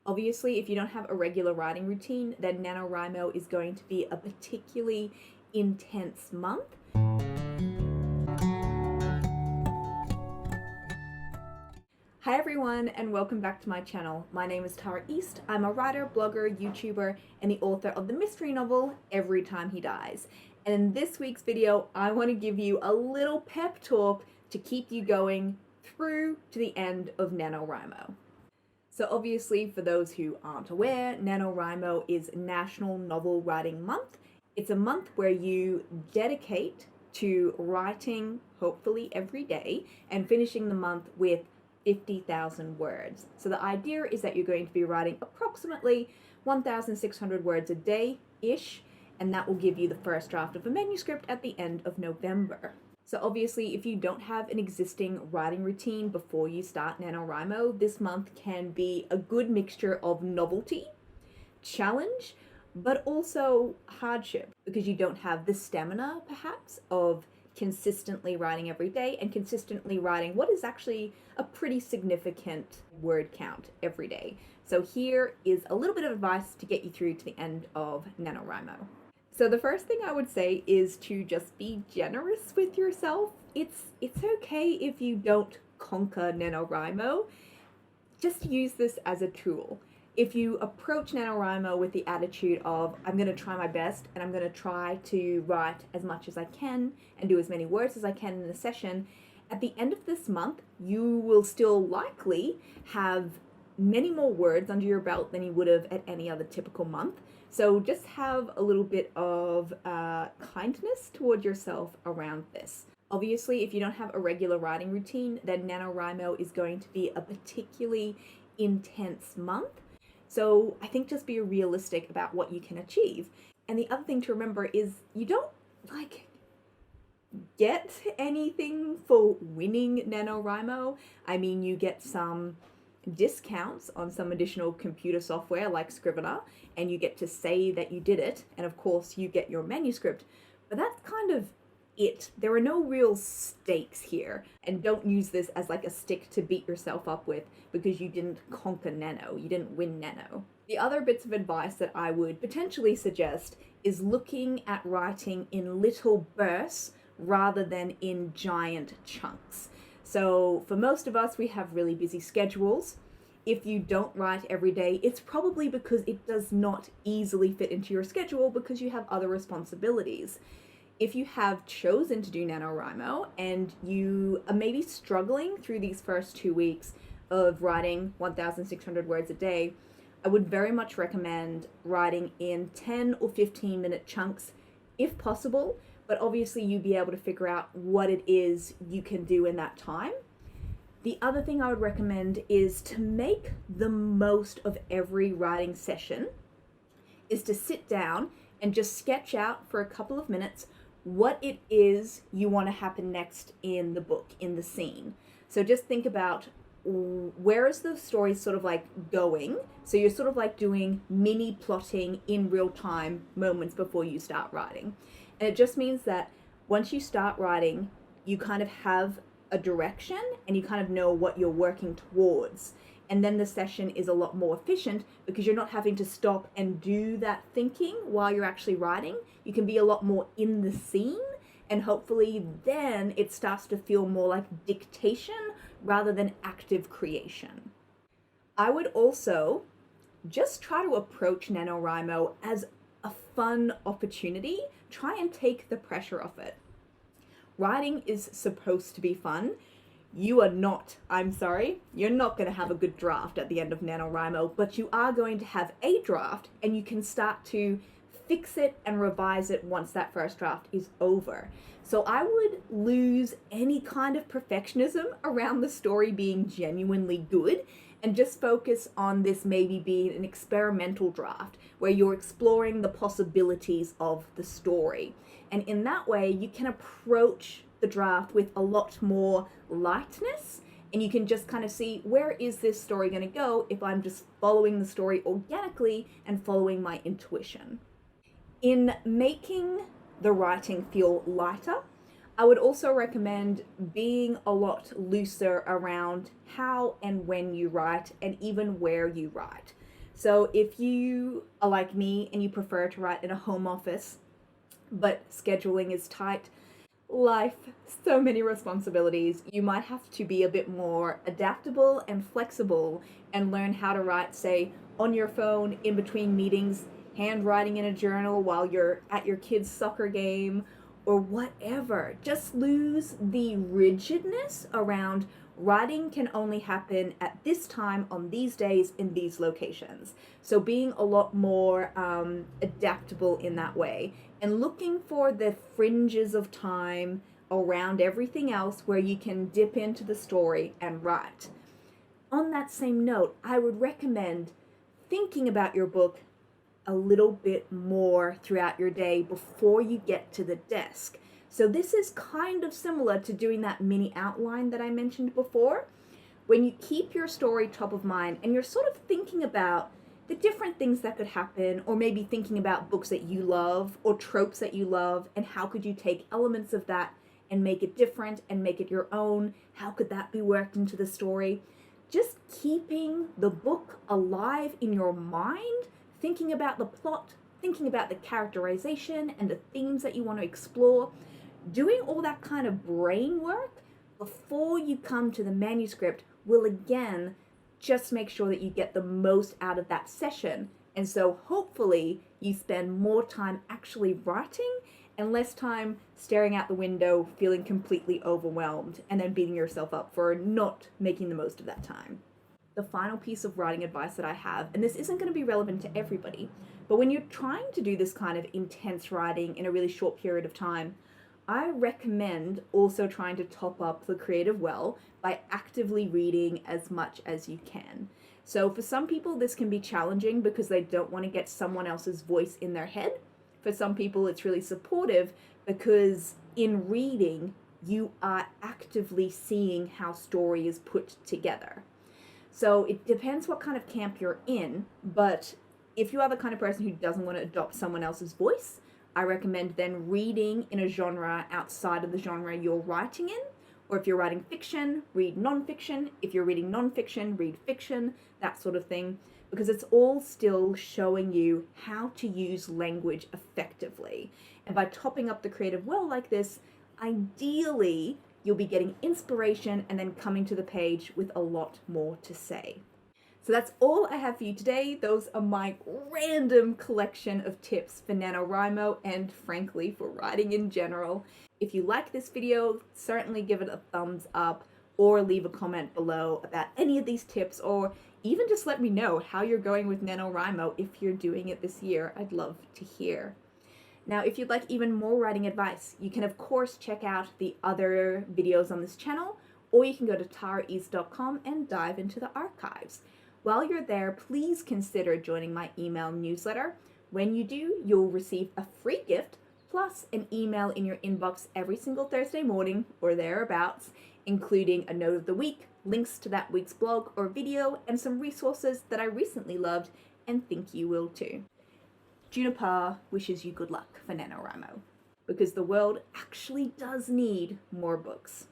Obviously, if you don't have a regular writing routine, then NaNoWriMo is going to be a particularly intense month. Hi everyone, and welcome back to my channel. My name is Tara East. I'm a writer, blogger, YouTuber, and the author of the mystery novel Every Time He Dies. And in this week's video, I want to give you a little pep talk to keep you going through to the end of NaNoWriMo. So obviously, for those who aren't aware, NaNoWriMo is National Novel Writing Month. It's a month where you dedicate to writing, hopefully every day, and finishing the month with 50,000 words. So the idea is that you're going to be writing approximately 1,600 words a day-ish, and that will give you the first draft of a manuscript at the end of November. So obviously, if you don't have an existing writing routine before you start NaNoWriMo, this month can be a good mixture of novelty, challenge, but also hardship, because you don't have the stamina, perhaps, of consistently writing every day and consistently writing what is actually a pretty significant word count every day. So here is a little bit of advice to get you through to the end of NaNoWriMo. So the first thing I would say is to just be generous with yourself. It's okay if you don't conquer NaNoWriMo. Just use this as a tool. If you approach NaNoWriMo with the attitude of, I'm going to try my best and I'm going to try to write as much as I can and do as many words as I can in a session, at the end of this month, you will still likely have many more words under your belt than you would have at any other typical month. So just have a little bit of kindness toward yourself around this. Obviously, if you don't have a regular writing routine, then NaNoWriMo is going to be a particularly intense month. So I think just be realistic about what you can achieve. And the other thing to remember is you don't get anything for winning NaNoWriMo. I mean, you get some discounts on some additional computer software like Scrivener, and you get to say that you did it, and of course you get your manuscript, but that's kind of it. There are no real stakes here, and don't use this as like a stick to beat yourself up with because you didn't conquer Nano, you didn't win Nano. The other bits of advice that I would potentially suggest is looking at writing in little bursts rather than in giant chunks. So for most of us, we have really busy schedules. If you don't write every day, it's probably because it does not easily fit into your schedule because you have other responsibilities. If you have chosen to do NaNoWriMo and you are maybe struggling through these first 2 weeks of writing 1,600 words a day, I would very much recommend writing in 10 or 15-minute chunks if possible, but obviously you'd be able to figure out what it is you can do in that time. The other thing I would recommend is to make the most of every writing session, is to sit down and just sketch out for a couple of minutes what it is you want to happen next in the book, in the scene. So just think about where is the story sort of like going. So you're sort of like doing mini plotting in real time moments before you start writing. And it just means that once you start writing, you kind of have a direction and you kind of know what you're working towards. And then the session is a lot more efficient because you're not having to stop and do that thinking while you're actually writing. You can be a lot more in the scene, and hopefully then it starts to feel more like dictation rather than active creation. I would also just try to approach NaNoWriMo as a fun opportunity. Try and take the pressure off it. Writing is supposed to be fun. You are not, I'm sorry, you're not going to have a good draft at the end of NaNoWriMo, but you are going to have a draft and you can start to fix it and revise it once that first draft is over. So I would lose any kind of perfectionism around the story being genuinely good and just focus on this maybe being an experimental draft where you're exploring the possibilities of the story. And in that way, you can approach the draft with a lot more lightness, and you can just kind of see, where is this story going to go if I'm just following the story organically and following my intuition. In making the writing feel lighter, I would also recommend being a lot looser around how and when you write and even where you write. So if you are like me and you prefer to write in a home office, but scheduling is tight, life, so many responsibilities, you might have to be a bit more adaptable and flexible and learn how to write, say, on your phone in between meetings, handwriting in a journal while you're at your kid's soccer game, or whatever. Just lose the rigidness around writing can only happen at this time on these days in these locations. So being a lot more adaptable in that way and looking for the fringes of time around everything else where you can dip into the story and write. On that same note, I would recommend thinking about your book a little bit more throughout your day before you get to the desk. So this is kind of similar to doing that mini outline that I mentioned before. When you keep your story top of mind and you're sort of thinking about the different things that could happen, or maybe thinking about books that you love or tropes that you love, and how could you take elements of that and make it different and make it your own? How could that be worked into the story? Just keeping the book alive in your mind, thinking about the plot, thinking about the characterization and the themes that you want to explore, doing all that kind of brain work before you come to the manuscript will again just make sure that you get the most out of that session. And so hopefully you spend more time actually writing and less time staring out the window, feeling completely overwhelmed, and then beating yourself up for not making the most of that time. The final piece of writing advice that I have, and this isn't going to be relevant to everybody, but when you're trying to do this kind of intense writing in a really short period of time, I recommend also trying to top up the creative well by actively reading as much as you can. So for some people, this can be challenging because they don't want to get someone else's voice in their head. For some people, it's really supportive because in reading, you are actively seeing how story is put together. So it depends what kind of camp you're in, but if you are the kind of person who doesn't want to adopt someone else's voice, I recommend then reading in a genre outside of the genre you're writing in. Or if you're writing fiction, read nonfiction. If you're reading nonfiction, read fiction, that sort of thing. Because it's all still showing you how to use language effectively. And by topping up the creative well like this, ideally, you'll be getting inspiration and then coming to the page with a lot more to say. So that's all I have for you today. Those are my random collection of tips for NaNoWriMo and frankly for writing in general. If you like this video, certainly give it a thumbs up or leave a comment below about any of these tips, or even just let me know how you're going with NaNoWriMo if you're doing it this year. I'd love to hear. Now, if you'd like even more writing advice, you can of course check out the other videos on this channel, or you can go to taraeast.com and dive into the archives. While you're there, please consider joining my email newsletter. When you do, you'll receive a free gift plus an email in your inbox every single Thursday morning or thereabouts, including a note of the week, links to that week's blog or video, and some resources that I recently loved and think you will too. Juniper wishes you good luck for NaNoWriMo, because the world actually does need more books.